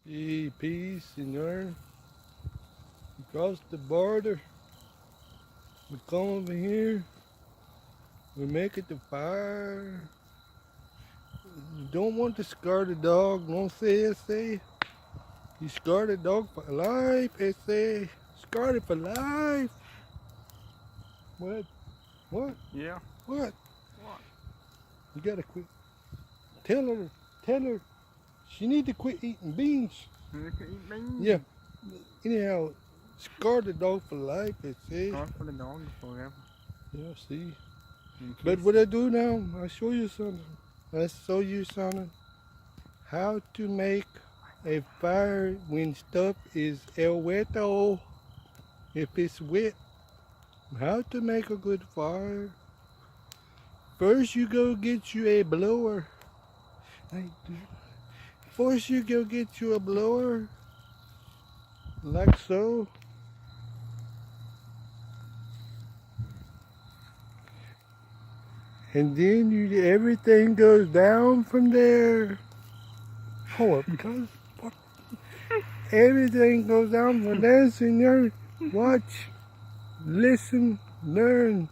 See, peace, Senor. We cross the border. We come over here. We make it to fire. You don't want to scar the dog. Don't say. You scar the dog for life, say. Scar it for life. What? What? Yeah. What? What? You gotta quit. Tell her. She need to quit eating beans. You can eat beans. Yeah. Anyhow, scar the dog for life, say. God for the dog forever. Yeah, see. And But kiss what I it. do now, I'll show you something. I'll show you something. How to make a fire when stuff is el weto. If it's wet, how to make a good fire. First you go get you a blower. First you go get you a blower. Like so. And then everything goes down from there. Hold up, because everything goes down from there, senor. Watch, listen, learn.